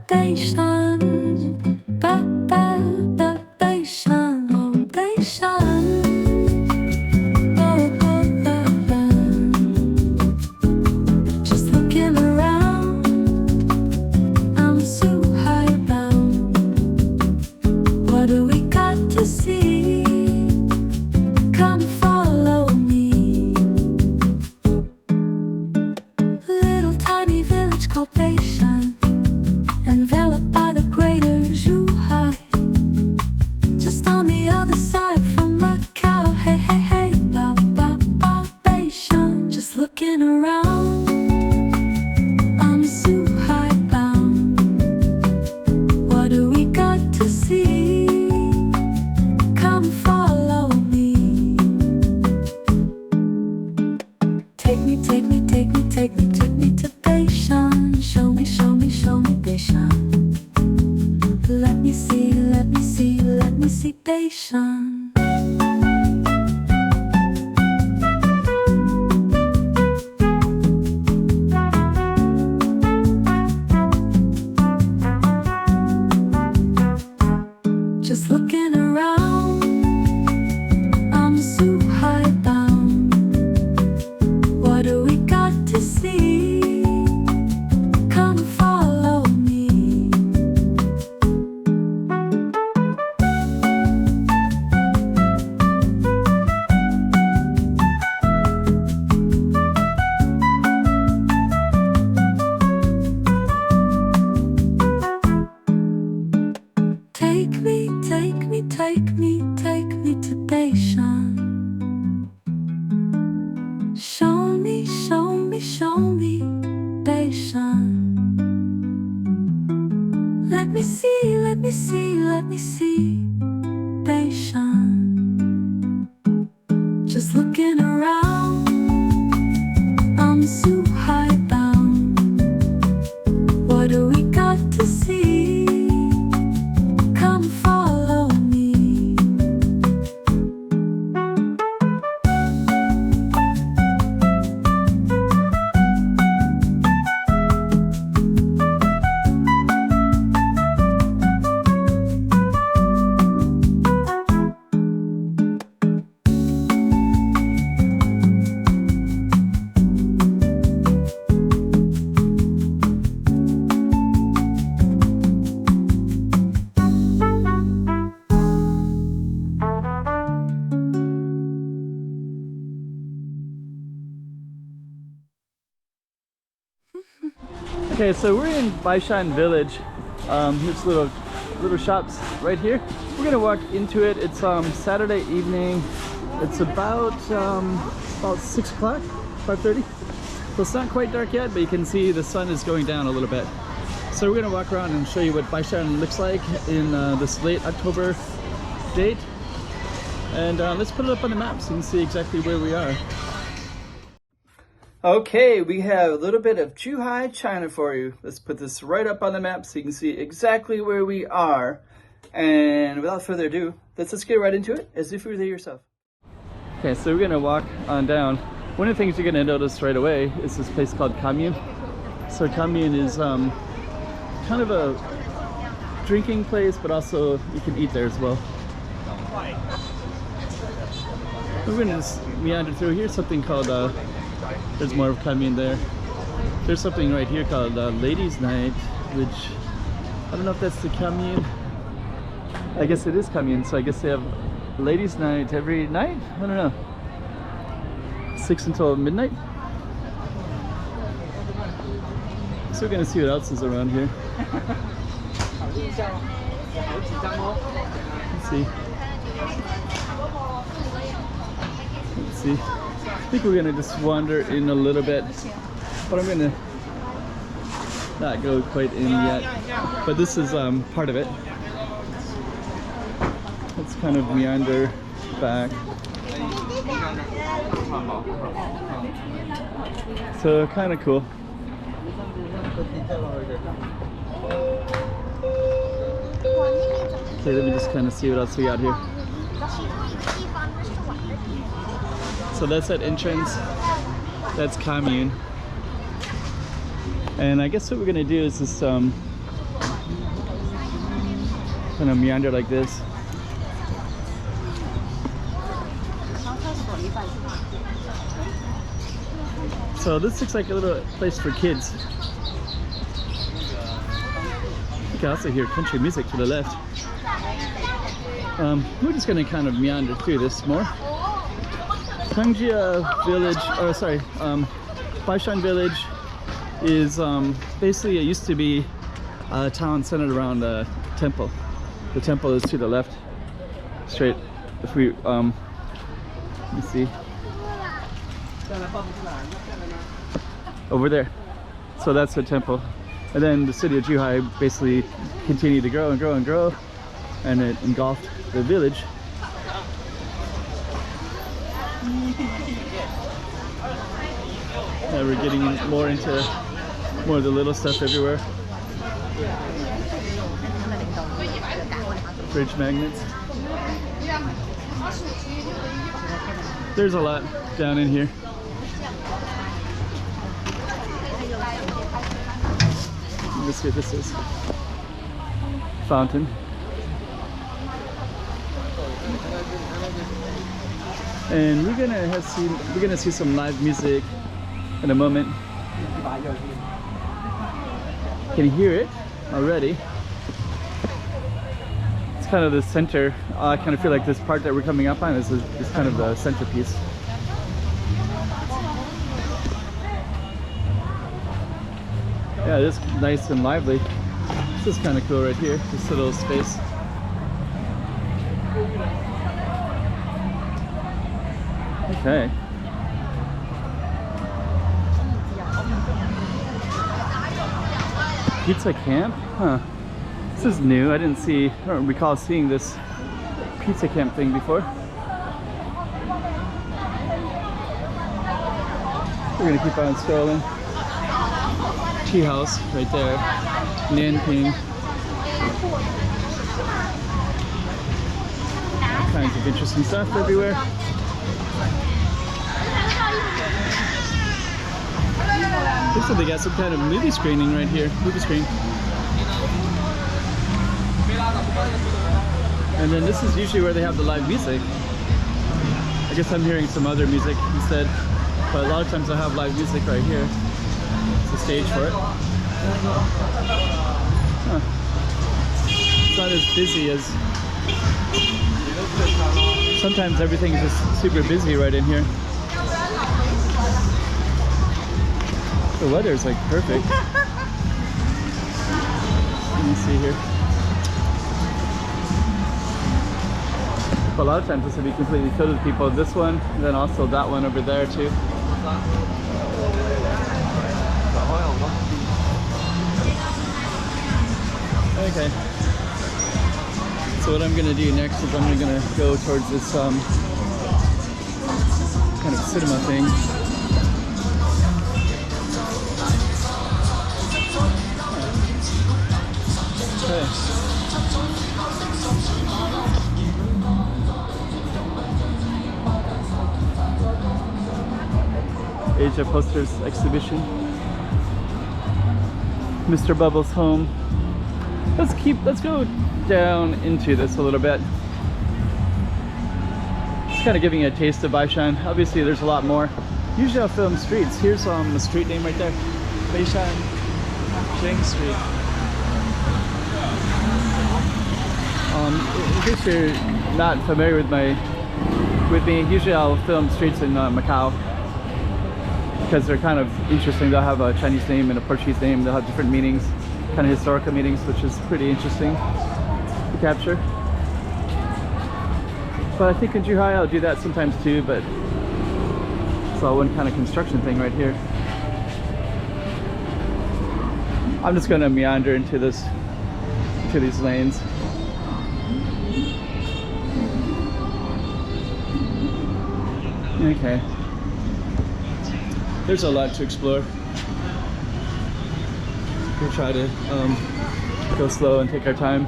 Beishan, ba ba ba Beishan, oh Beishan, oh oh oh oh. Just looking around, I'm Zhuhai bound. What do we got to see? Come follow me. Little tiny village called Beishan, enveloped by the greater Zhuhai, just on the other side from Macau. Hey, hey, hey, ba, ba, ba, Beishan. Just looking around, I'm Zhuhai bound. What do we got to see? Come follow me. Take me, take me, take me, take me, take me to Beishan. Show me, show me, show me Beishan. Let me see, let me see, let me see Beishan. Just looking around, I'm Zhuhai bound. What do we got to see? Come follow me. Take me, take me, take me, take me to Beishan. Show me, show me, show me Beishan. Let me see, let me see, let me see Beishan. Just looking around, I'm Zhuhai bound. What do we got to see? Come follow me. Okay, so we're in Beishan Village. Here's little shops right here. We're gonna walk into it. It's Saturday evening. It's about 6 o'clock, 5:30. So it's not quite dark yet, but you can see the sun is going down a little bit. So we're gonna walk around and show you what Beishan looks like in this late October date. And let's put it up on the map so you can see exactly where we are. Okay, we have a little bit of Zhuhai, China for you. Let's put this right up on the map so you can see exactly where we are. And without further ado, let's just get right into it as if you were there yourself. Okay, so we're gonna walk on down. One of the things you're gonna notice right away is this place called Commune. So Commune is kind of a drinking place, but also you can eat there as well. We're gonna just meander through. Here's something called there's more of Commune there. There's something right here called Ladies' Night, which I don't know if that's the Commune. I guess it is Commune, so I guess they have Ladies' Night every night? I don't know. 6 until midnight? So we're gonna see what else is around here. Let's see. Let's see. I think we're gonna just wander in a little bit, but I'm gonna not go quite in yet. But this is part of it. Let's kind of meander back. So kind of cool. Okay, let me just kind of see what else we got here. So that's that entrance. That's Commune. And I guess what we're gonna do is just Kind of meander like this. So this looks like a little place for kids. You can also hear country music to the left. We're just going to kind of meander through this more. Hengqin Village, or sorry, Beishan Village is basically, it used to be a town centered around a temple. The temple is to the left, straight. If we, let me see. Over there. So that's the temple. And then the city of Zhuhai basically continued to grow and grow and grow, and it engulfed the village. And we're getting more into more of the little stuff everywhere. Fridge magnets. There's a lot down in here. Let's see what this is. Fountain. And we're gonna see some live music in a moment. Can you hear it already? It's kind of the center. I kind of feel like this part that we're coming up on is kind of the centerpiece. Yeah, it is nice and lively. This is kind of cool right here, this little space. Okay. Pizza camp? Huh. This is new. I don't recall seeing this pizza camp thing before. We're gonna keep on scrolling. Tea house right there. Nanping. All kinds of interesting stuff everywhere. Looks like they got some kind of movie screening right here. Movie screen. And then this is usually where they have the live music. I guess I'm hearing some other music instead. But a lot of times I have live music right here. It's a stage for it. Huh. It's not as busy as... Sometimes everything is just super busy right in here. The weather is like perfect. Let me see here. But a lot of times this will be completely filled with people. This one, and then also that one over there too. Okay. So what I'm gonna do next is I'm gonna go towards this kind of cinema thing. Okay. Asia Posters exhibition. Mr. Bubbles' home. Let's go down into this a little bit. It's kind of giving you a taste of Beishan. Obviously there's a lot more. Usually I'll film streets. Here's the street name right there. Beishan Zheng Street. In case you're not familiar with me, usually I'll film streets in Macau because they're kind of interesting. They'll have a Chinese name and a Portuguese name. They'll have different meanings, kind of historical meanings, which is pretty interesting to capture. But I think in Zhuhai I'll do that sometimes too, but it's all one kind of construction thing right here. I'm just going to meander into these lanes. Okay. There's a lot to explore. We'll try to go slow and take our time.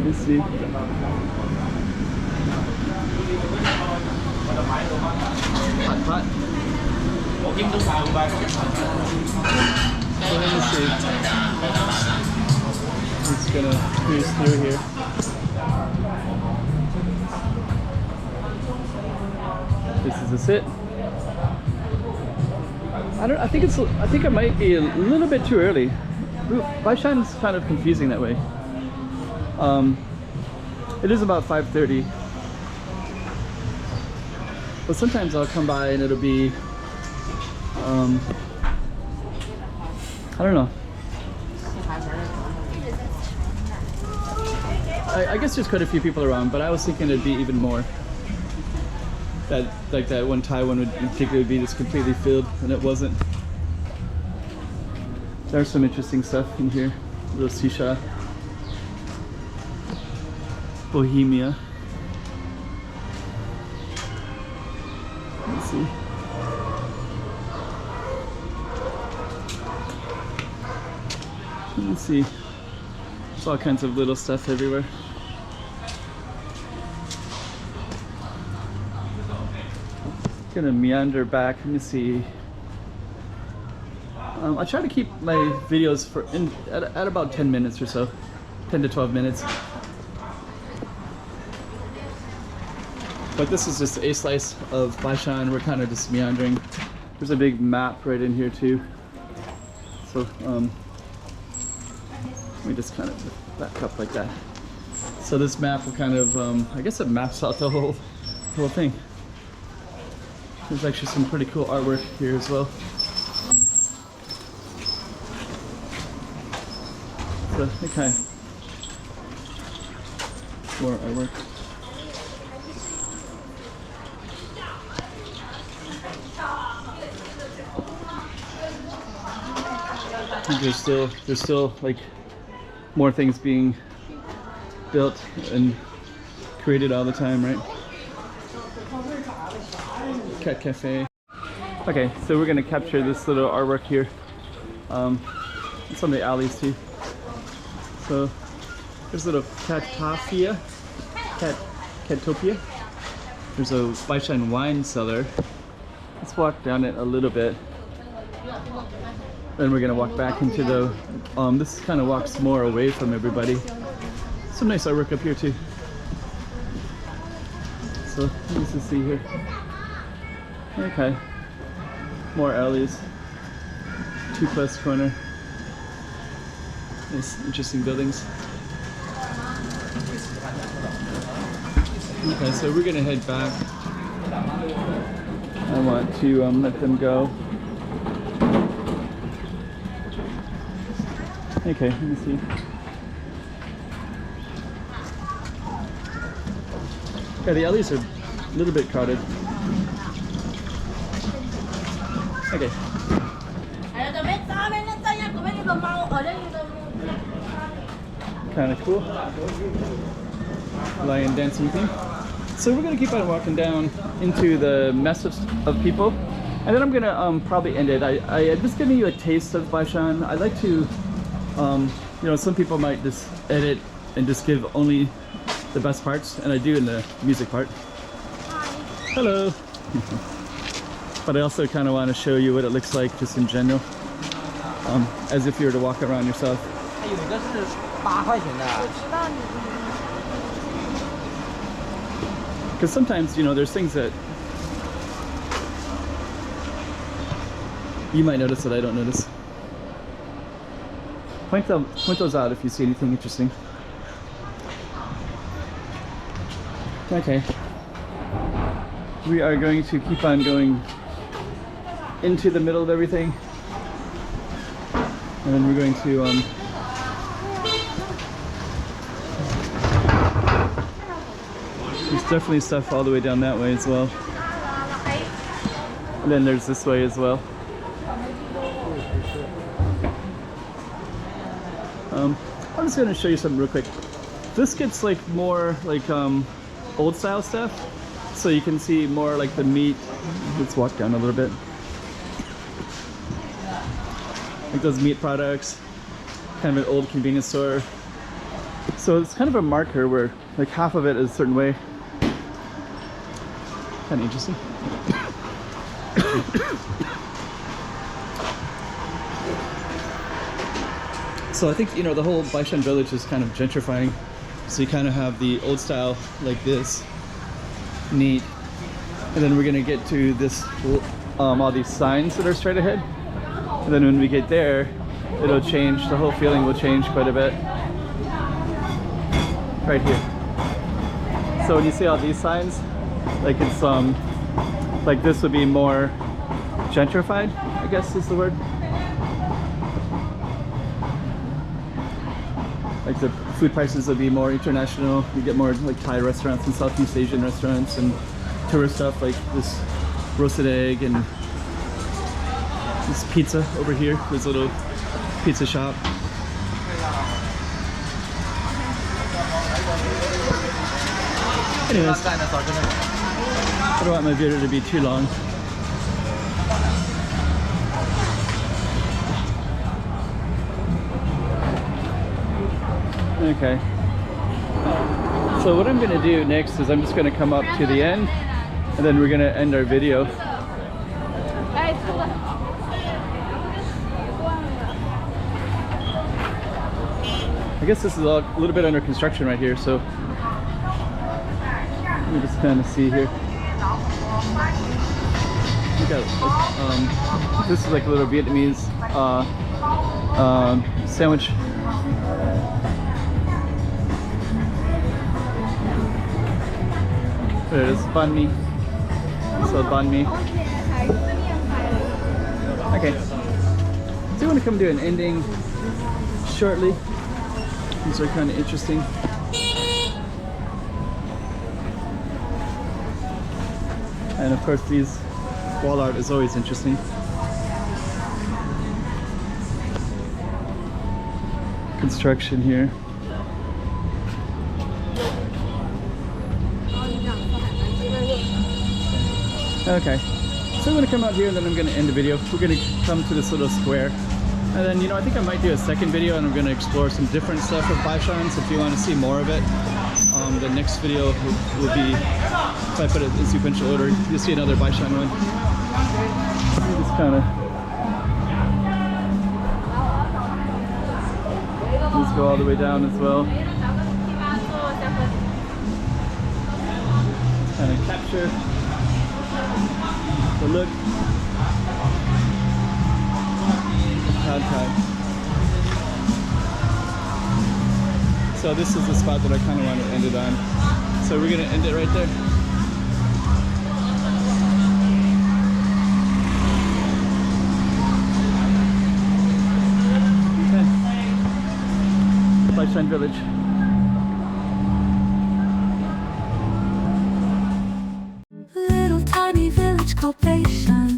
Let's see. Hot. So let me see. just gonna cruise through here. This is it. I think it might be a little bit too early. Beishan is kind of confusing that way. It is about 5:30. But sometimes I'll come by and it'll be I don't know. I guess there's quite a few people around, but I was thinking it'd be even more. That like that one Thai one would in particular be just completely filled, and it wasn't. There's some interesting stuff in here. A little shisha, Bohemia. Let's see. Let's see. There's all kinds of little stuff everywhere. Gonna meander back. Let me see. I try to keep my videos at about 10 minutes or so, 10 to 12 minutes. But this is just a slice of Beishan. We're kind of just meandering. There's a big map right in here too. So let me just kind of back up like that. So this map will kind of, I guess it maps out the whole thing. There's actually some pretty cool artwork here as well. So, okay. More artwork. There's still like more things being built and created all the time, right? Cat Cafe. Okay, so we're gonna capture this little artwork here. It's on the alleys too. So there's a little Catopia. There's a Beishan wine cellar. Let's walk down it a little bit. Then we're gonna walk back into the, this kind of walks more away from everybody. Some nice artwork up here too. So let's just see here. Okay, more alleys. 2+ corner. Nice, interesting buildings. Okay, so we're gonna head back. I want to let them go. Okay, let me see. Yeah, the alleys are a little bit crowded. Okay. Kind of cool. Lion dancing thing. So we're gonna keep on walking down into the mess of people, and then I'm gonna probably end it. I'm just giving you a taste of Beishan. I like to, you know, some people might just edit and just give only the best parts, and I do in the music part. Hello. But I also kind of want to show you what it looks like just in general, as if you were to walk around yourself. Because sometimes, you know, there's things that you might notice that I don't notice. Point those out if you see anything interesting. Okay. We are going to keep on going into the middle of everything, and then we're going to there's definitely stuff all the way down that way as well, and then there's this way as well. I'm just going to show you something real quick. This gets like more like old style stuff, so you can see more like the meat. Let's walk down a little bit. Like those meat products, kind of an old convenience store. So it's kind of a marker where like half of it is a certain way. Kind of interesting. So I think, you know, the whole Beishan village is kind of gentrifying. So you kind of have the old style like this, neat. And then we're gonna get to this, all these signs that are straight ahead. And then when we get there, it'll change, the whole feeling will change quite a bit. Right here. So when you see all these signs, like it's, like this would be more gentrified, I guess is the word. Like the food prices would be more international. You get more like Thai restaurants and Southeast Asian restaurants and tourist stuff like this roasted egg and this pizza over here. This little pizza shop. Anyways, I don't want my video to be too long. Okay. So what I'm going to do next is I'm just going to come up to the end and then we're going to end our video. I guess this is a little bit under construction right here, so let me just kind of see here. Look at, this is like a little Vietnamese sandwich. There it is, banh mi. So banh mi. Okay. So I want to come to an ending shortly. These are kind of interesting. And of course these wall art is always interesting. Construction here. Okay, so I'm going to come out here and then I'm going to end the video. We're going to come to this little square. And then, you know, I think I might do a second video and I'm going to explore some different stuff with Beishan. So if you want to see more of it, the next video will be, if I put it in sequential order, you'll see another Beishan one. Just kind of, let's go all the way down as well. Kind of capture the look. So this is the spot that I kind of want to end it on. So we're going to end it right there. Okay. Hengqin Village. Little tiny village called Beishan.